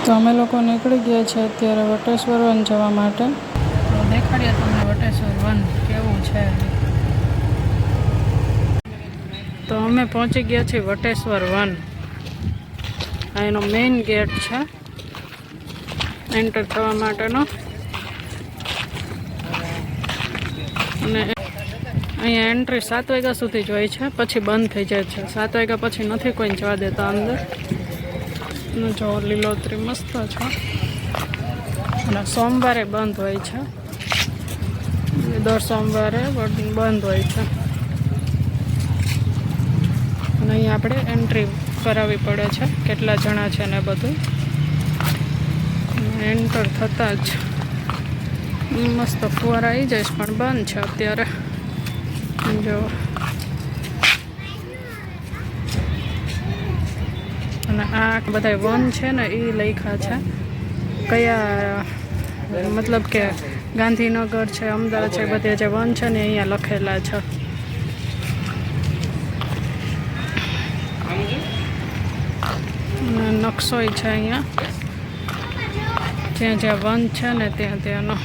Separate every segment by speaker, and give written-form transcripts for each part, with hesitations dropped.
Speaker 1: તો અમે લોકો નીકળી ગયા છે અત્યારે વટેશ્વર વન જવા માટે. તો દેખાડીએ તમને વટેશ્વર વન કેવું છે. તો અમે પહોંચી ગયા છીએ વટેશ્વર વન. આ એનો મેઇન ગેટ છે એન્ટર થવા માટેનો. અને અહીંયા એન્ટ્રી 7 વાગ્યા સુધી જ હોય છે, પછી બંધ થઈ જાય છે. 7 વાગ્યા પછી નથી કોઈ જવા દેતા અંદર. જો લીલોતરી મસ્ત છે. અને સોમવારે બંધ હોય છે, દર સોમવારે બંધ હોય છે. અને અહીંયા આપણે એન્ટ્રી કરાવવી પડે છે, કેટલા જણા છે ને બધું. એન્ટર થતાં જ મસ્ત ફુવારા આવી જઈશ, પણ બંધ છે અત્યારે. જો અને આ બધા વન છે ને એ લખ્યા છે, કયા મતલબ કે ગાંધીનગર છે, અમદાવાદ છે, બધે જે વન છે ને અહીંયા લખેલા છે. નકશોય છે અહીંયા, જ્યાં જ્યાં વન છે ને ત્યાં ત્યાંનો.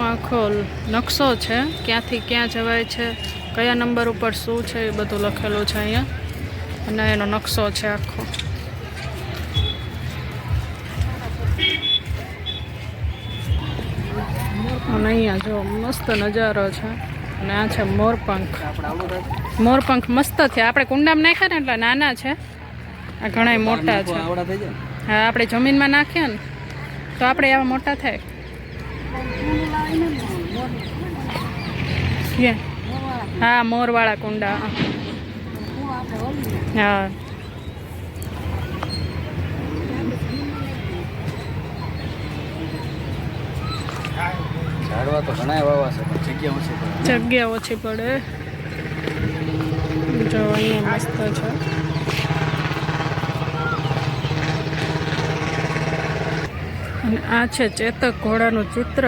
Speaker 1: આખો નકશો છે, ક્યાંથી ક્યાં જવાય છે, કયા નંબર ઉપર શું છે એ બધું લખેલું છે અહીંયા. અને એનો નકશો છે આખો. અને અહીંયા જો મસ્ત નજારો છે. અને આ છે મોરપંખ. મોરપંખ મસ્ત છે. આપણે કુંડામાં નાખ્યા ને એટલે નાના છે, આ ઘણા મોટા છે. હા, આપણે જમીનમાં નાખીએ ને તો આપણે આવા મોટા થાય. હા, મોરવાળા કુંડા. હા,
Speaker 2: ઝાડવા તો ઘણા વાવા છે, પણ
Speaker 1: જગ્યા ઓછી પડે. જો અહીંયા મસ્ત છે. અને આ છે ચેતક ઘોડાનું ચિત્ર.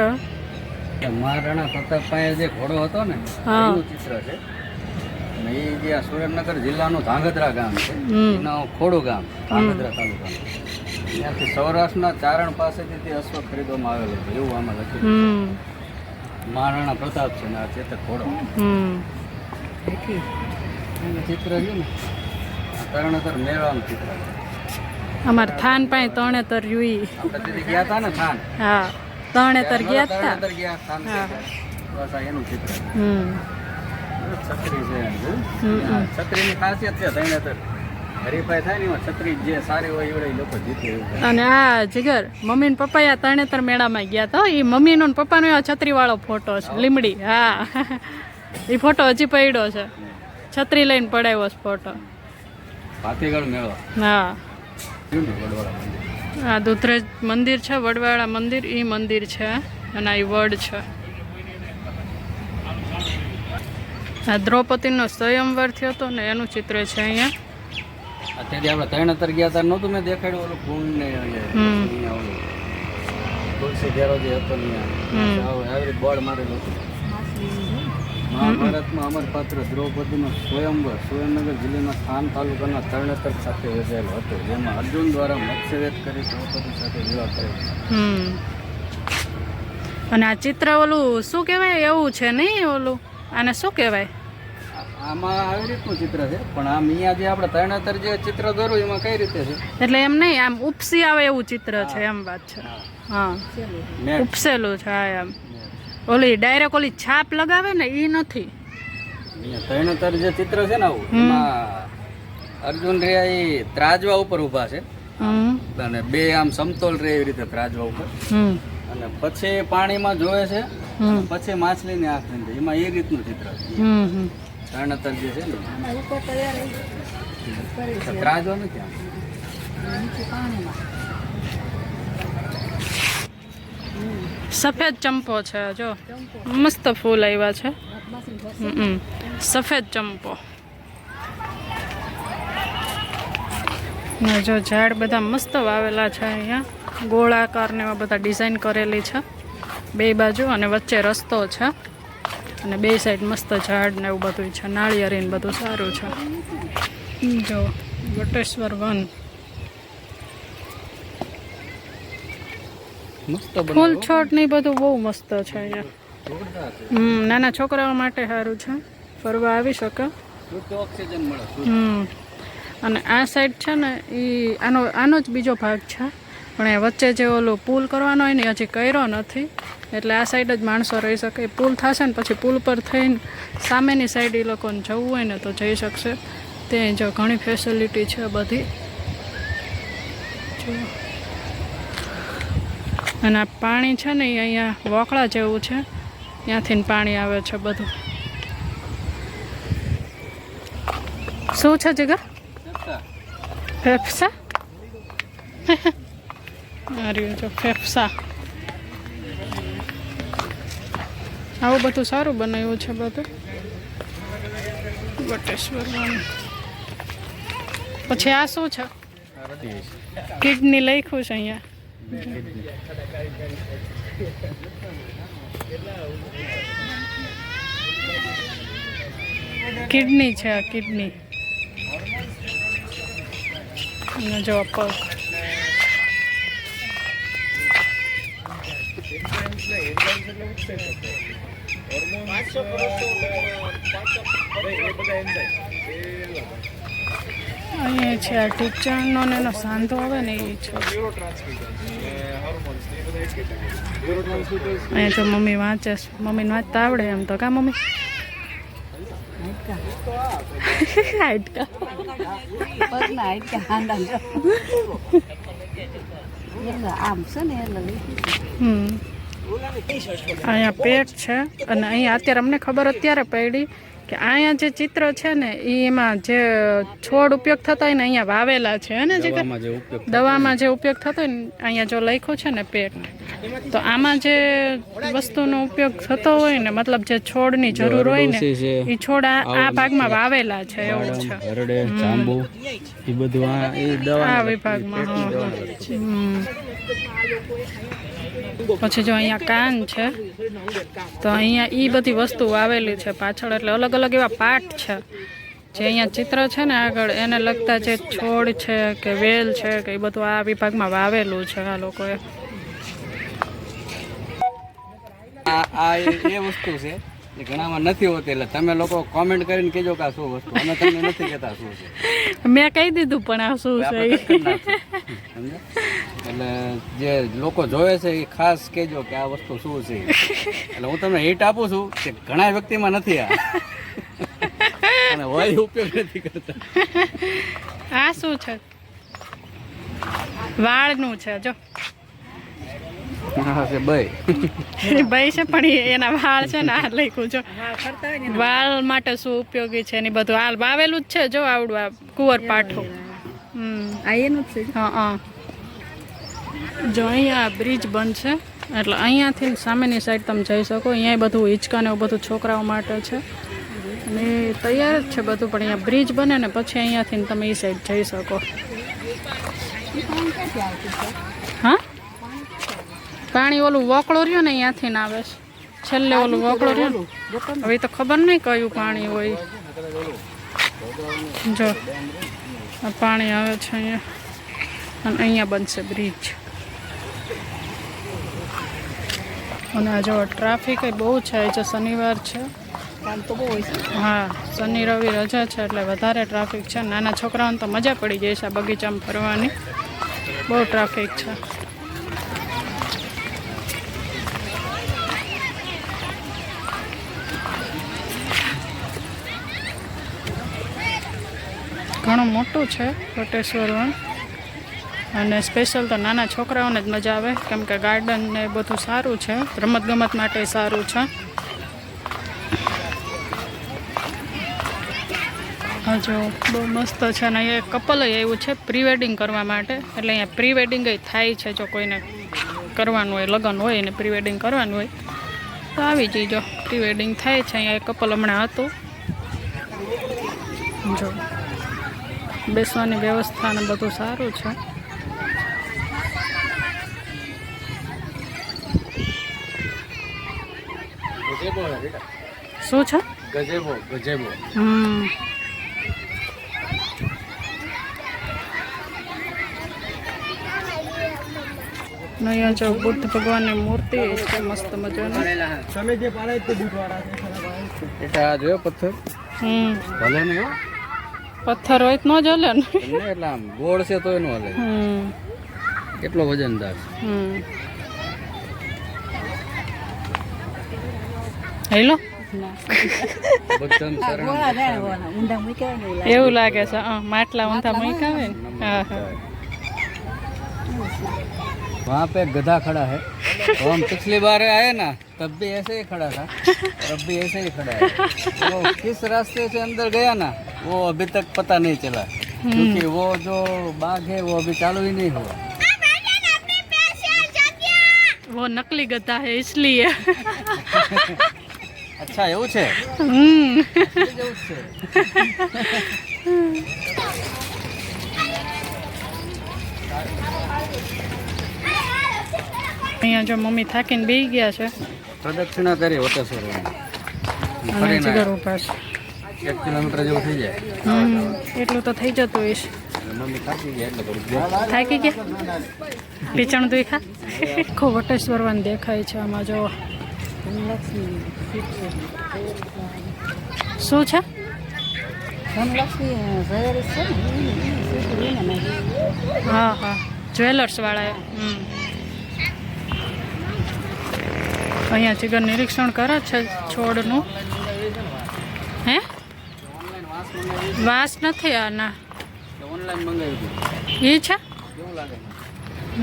Speaker 2: મહારાણા પ્રતાપ પાસે જે ઘોડો હતો ને એનું ચિત્ર છે. અને એ જે આ સુરેન્દ્રનગર જિલ્લાનું ધાંગધ્રા ગામ છે, એનું ખોડું ગામ, ધાંગધ્રા તાલુકાનું. ત્યાંથી સૌરાષ્ટ્રના ચારણ પાસેથી તે અશ્વ ખરીદવામાં આવેલો છે, એવું આમાં લખ્યું. મહારાણા પ્રતાપ છે ને આ ચેતક ઘોડો. ચિત્ર છે ને તરણેતર મેળાનું ચિત્ર.
Speaker 1: અમાર થાન પાસે તરણેતર યુઈ
Speaker 2: આપણે ગયા હતા ને થાન.
Speaker 1: હા, તરણેતર ગયા હતા.
Speaker 2: બસ આ એનું ચિત્ર. છત્રી છે, છત્રીની ખાસિયત છે તરણેતર. હરીફાઈ થાય ને એમાં છત્રી જે સારી હોય એવડે લોકો જીતે.
Speaker 1: અને આ જીગર મમ્મી ને પપ્પા તરણેતર મેળામાં ગયા હતા. એ મમ્મીનો ને પપ્પાનો છત્રી વાળો ફોટો છે, લીમડી. હા, એ ફોટો હજી પડ્યો છે, છત્રી લઈને પડાવ્યો છે ફોટો.
Speaker 2: ભાતીગળ મેળો.
Speaker 1: હા,
Speaker 2: વડવાળા મંદિર.
Speaker 1: આ દુધરેજ મંદિર છે, વડવાળા મંદિર. એ મંદિર છે અને આ વડ છે. આ દ્રૌપદીનો સ્વયંવર થયો હતો ને એનું ચિત્ર છે અહીંયા.
Speaker 2: અત્યારે આપણે તરણેતર ગયા હતા નહોતું મેં દેખાડ્યું ઓલું કુંડ ને તુલસી ઘેરો જે હતો આવી બોર્ડ મારેલું હતું. મહાભારતમાં અમરપાત્ર દ્રૌપદીનો સ્વયંવર સુરેન્દ્રનગર જિલ્લાના થાન તાલુકાના તરણેતર સાથે યોજાયેલો હતો, જેમાં અર્જુન દ્વારા મત્સ્યવેદ કરી દ્રૌપદી સાથે વિવાહ કર્યો.
Speaker 1: અને આ ચિત્ર ઓલું શું કહેવાય એવું છે નહીં? ઓલું આને શું કહેવાય?
Speaker 2: આમાં આવી રીતનું ચિત્ર છે, પણ આમ અહીંયા જે આપણે તરણેતર જે ચિત્ર દોર્યું એમાં કઈ રીતે છે
Speaker 1: એટલે એમ નહીં, આમ ઉપસી આવે એવું ચિત્ર છે એમ વાત છે. હા, ઉપસેલું છે. હા, એમ ઓલી ડાયરેક્ટ ઓલી છાપ લગાવે ને એ નથી.
Speaker 2: તરણેતર જે ચિત્ર છે ને આવું, એમાં અર્જુન રે એ ત્રાજવા ઉપર ઊભા છે અને બે આમ સમતોલ રે એવી રીતે ત્રાજવા ઉપર. અને પછી પાણીમાં જોવે છે, પછી માછલીની આંખ લીધે. એમાં એ રીતનું ચિત્ર છે તરણેતર જે છે ને. ત્રાજવા નથી આમ.
Speaker 1: સફેદ ચંપો છે, જો મસ્ત ફૂલ આવ્યા છે. સફેદ ચંપો. જો ઝાડ બધા મસ્ત વાવેલા છે અહીંયા, ગોળાકાર ને એવા બધા ડિઝાઇન કરેલી છે બે બાજુ, અને વચ્ચે રસ્તો છે. અને બે સાઈડ મસ્ત ઝાડ ને એવું બધું છે, નાળિયેરી ને બધું સારું છે. જો વટેશ્વર વન
Speaker 2: મસ્ત
Speaker 1: ફૂલ છોડ ને બધું બહુ મસ્ત છે અહીંયા. નાના છોકરાઓ માટે સારું છે, ફરવા આવી શકે.
Speaker 2: ઓક્સિજન મળે.
Speaker 1: અને આ સાઈડ છે ને એ આનો જ બીજો ભાગ છે, પણ એ વચ્ચે જે ઓલું પુલ કરવાનો હોય ને હજી કર્યો નથી, એટલે આ સાઈડ જ માણસો રહી શકે. પુલ થશે ને પછી પુલ પર થઈને સામેની સાઈડ એ લોકોને જવું હોય ને તો જઈ શકશે. ત્યાં જો ઘણી ફેસિલિટી છે બધી. અને આ પાણી છે ને એ અહીંયા વોકળા જેવું છે, ત્યાંથી પાણી આવે છે બધું. શું છે જગા? ફેફસા. જો ફેફસા. આવું બધું સારું બનાવ્યું છે બધું વટેશ્વરમાં. પછી આ શું છે? કિડની લખ્યું છે અહીંયા. કિડની છે આ, કિડની. જો પગ. અહીંયા છે આ ટીચરનો ને એનો સાંધો આવે ને એ છે. અહીંયા તો મમ્મી વાંચે છે. મમ્મીને વાંચતા આવડે એમ તો કા મમ્મી? હાઈટકા અહીંયા પેટ છે. અને અહીંયા અત્યારે અમને ખબર અત્યારે પડી કે અહીંયા જે ચિત્ર છે ને એમાં જે છોડ ઉપયોગ થતા હોય ને અહીંયા વાવેલા છે ને, જે દવામાં જે ઉપયોગ થતો હોય ને અહીંયા જો લખ્યું છે ને પેટ, તો આમાં જે વસ્તુનો ઉપયોગ થતો હોય ને, મતલબ જે છોડની જરૂર હોય ને એ છોડ આ ભાગમાં વાવેલા છે એવું છે. આ વિભાગમાં. પછી જો અહીંયા કાન છે, તો અહીંયા એ બધી વસ્તુ વાવેલી છે પાછળ, એટલે અલગ અલગ એવા પાર્ટ છે. જે અહીંયા ચિત્ર છે ને આગળ એને લગતા જે છોડ છે કે વેલ છે કે એ બધું આ વિભાગમાં વાવેલું છે આ લોકોએ.
Speaker 2: આ એ વસ્તુ છે ઘણામાં નથી હોતી, એટલે તમે લોકો કોમેન્ટ કરીને કહેજો કે આ શું વસ્તુ. અમે તમને નથી કહેતા શું છે.
Speaker 1: મેં કહી દીધું પણ આ શું છે.
Speaker 2: એટલે જે લોકો જોવે છે એ ખાસ કહેજો કે આ વસ્તુ શું છે. એટલે હું તમને હિટ આપું છું કે ઘણા વ્યક્તિમાં નથી આ, અને હોય ઉપયોગ નથી કરતા.
Speaker 1: આ શું છે? વાળનું છે જો. ભાઈ છે પણ એના વાળ છે ને આ લખ્યું જો વાળ માટે શું ઉપયોગી છે ને બધું હાલ વાવેલું જ છે. જો આવડું કુંવર પાઠું. હા. જો અહીંયા બ્રિજ બનશે એટલે અહીંયાથી સામેની સાઈડ તમે જઈ શકો. અહીંયા બધું હિંચકા ને એવું બધું છોકરાઓ માટે છે અને તૈયાર જ છે બધું, પણ અહીંયા બ્રિજ બને ને પછી અહીંયાથી તમે એ સાઈડ જઈ શકો. હા, પાણી ઓલું વોકળો રહ્યો ને અહીંયાથી ના આવે છે, છેલ્લે ઓલું વોકળો રહ્યો. હવે તો ખબર નહીં કયું પાણી હોય. જો આ પાણી આવે છે અહીંયા, અને અહીંયા બનશે બ્રિજ. અને આ જો ટ્રાફિક બહુ છે, જે શનિવાર છે. હા, શનિ રવિ રજા છે એટલે વધારે ટ્રાફિક છે. નાના છોકરાઓને તો મજા પડી જાય છે આ બગીચામાં ફરવાની. બહુ ટ્રાફિક છે. ઘણું મોટું છે વટેશ્વર વન, અને સ્પેશિયલ તો નાના છોકરાઓને જ મજા આવે કેમ કે ગાર્ડન ને બધું સારું છે, રમતગમત માટે સારું છે. જો બહુ મસ્ત છે. અને અહીંયા કપલ આવ્યું છે પ્રી વેડિંગ કરવા માટે, એટલે અહીંયા પ્રી વેડિંગ થાય છે. જો કોઈને કરવાનું હોય, લગ્ન હોય ને પ્રી વેડિંગ કરવાનું હોય તો આવી જઈજો. પ્રી વેડિંગ થાય છે અહીંયા. કપલ હમણાં હતું. જો બેસવાની વ્યવસ્થા ને બધું સારું છે. શું છે?
Speaker 2: ગજેબો ગજેબો.
Speaker 1: અહીંયા જો બુદ્ધ ભગવાનની મૂર્તિ છે મસ્ત મજાની.
Speaker 2: આ જોયો પથ્થર? ભલે ને હો.
Speaker 1: પથ્થર હોય તો ન જ હલે ને.
Speaker 2: એટલે આમ ગોળ છે તો એનું હલે. કેટલો વજનદાર.
Speaker 1: હેલો
Speaker 2: બધાને શરણ.
Speaker 1: એવું લાગે છે. માટલા ઊંધા મૂક્યા હોય ને. હા હા.
Speaker 2: वहाँ पे गधा खड़ा है तो हम पिछली बार आए ना तब भी ऐसे ही खड़ा था अब भी ऐसे ही खड़ा है. वो किस रास्ते से अंदर गया ना वो अभी तक पता नहीं चला क्योंकि वो जो बाग है वो अभी चालू ही नहीं हुआ.
Speaker 1: वो नकली गधा है इसलिए.
Speaker 2: अच्छा એવું છે. જેવું છે.
Speaker 1: અહીંયા જો મમ્મી થાકીને બેસી ગયા છે.
Speaker 2: પ્રદક્ષિણા કરી વટેશ્વર
Speaker 1: અને જીગર ઉભા છે.
Speaker 2: 1 કિલોમીટર જેવું થઈ જાય.
Speaker 1: એટલું તો થઈ જતું હોય છે.
Speaker 2: મમ્મી થાકી ગયા એટલે કરી
Speaker 1: થાકી ગયા પીચણ દુઈ ખા. આખો વટેશ્વર વન દેખાય છે આમાં જો. શું છે? હા હા જ્વેલર્સ વાળા. અહીંયા જીગર નિરીક્ષણ કરે છે છોડનું. હે વાસ નથી આના.
Speaker 2: ઓનલાઈન મંગાવ્યું
Speaker 1: એ છે?
Speaker 2: કેવું લાગે?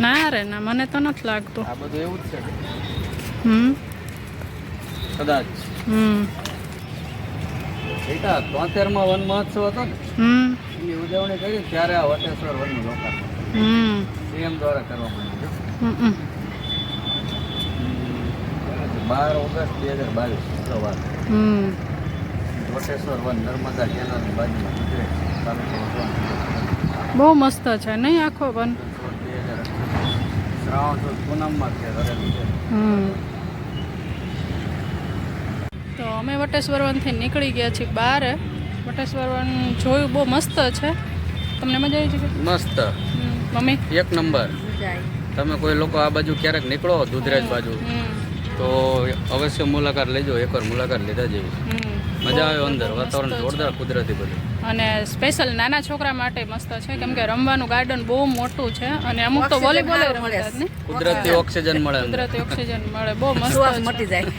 Speaker 1: ના રે ના મને તો નથી લાગતું.
Speaker 2: આ બધું એવું જ છે કદાચ. બેટા 73માં વન મહોત્સવ હતો ને એની ઉજવણી કરી ત્યારે આ વટેશ્વર વનનું લોકાર્પણ સીએમ દ્વારા કરવામાં આવ્યું. 12 ઓગસ્ટ 2022 શુક્રવાર વટેશ્વર વન નર્મદા કેનાલની બાજુમાં ગુજરાત તાલુકો વટવા.
Speaker 1: બહુ મસ્ત છે નહીં આખો વન.
Speaker 2: શ્રાવણ સુદ પૂનમમાં છે કરેલું છે.
Speaker 1: તો અમે વટેશ્વર વનથી નીકળી ગયા છીએ બહાર. વટેશ્વર વન જોયું બહુ મસ્ત છે. તમને મજા આવી છે?
Speaker 2: મસ્ત
Speaker 1: મમ્મી
Speaker 2: એક નંબર. તમે કોઈ લોકો આ બાજુ ક્યારેક નીકળો દુધરેજ બાજુ તો અવશ્ય મુલાકાત લેજો. એકવાર મુલાકાત લીધા જેવી મજા આવે. અંદર વાતાવરણ જોરદાર કુદરતી બધું.
Speaker 1: અને સ્પેશિયલ નાના છોકરા માટે મસ્ત છે કેમ કે રમવાનું ગાર્ડન બહુ મોટું છે અને અમુક તો વોલીબોલ રમતા ને.
Speaker 2: કુદરતી ઓક્સિજન મળે.
Speaker 1: કુદરતી ઓક્સિજન મળે. બહુ મસ્ત
Speaker 3: મટી જાય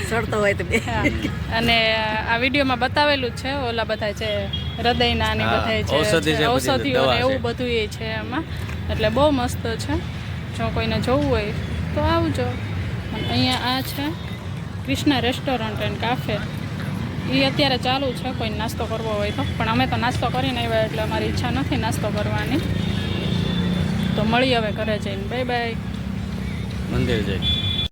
Speaker 3: સડતો હોય તો.
Speaker 1: અને આ વિડીયોમાં બતાવેલું જ છે ઓલા બધા છે હૃદયના ને બધા છે ઔષધિઓ ને એવું બધું એ છે એમાં. એટલે બહુ મસ્ત છે. જો કોઈને જોવું હોય તો આવજો. અહીંયા આ છે કૃષ્ણા રેસ્ટોરન્ટ એન્ડ કાફે. એ અત્યારે ચાલુ છે કોઈ નાસ્તો કરવો હોય તો. પણ અમે તો નાસ્તો કરીને આવ્યા એટલે અમારી ઈચ્છા નથી નાસ્તો કરવાની. તો મળી હવે ઘરે જઈને. Bye bye.
Speaker 2: મંદિર જઈ.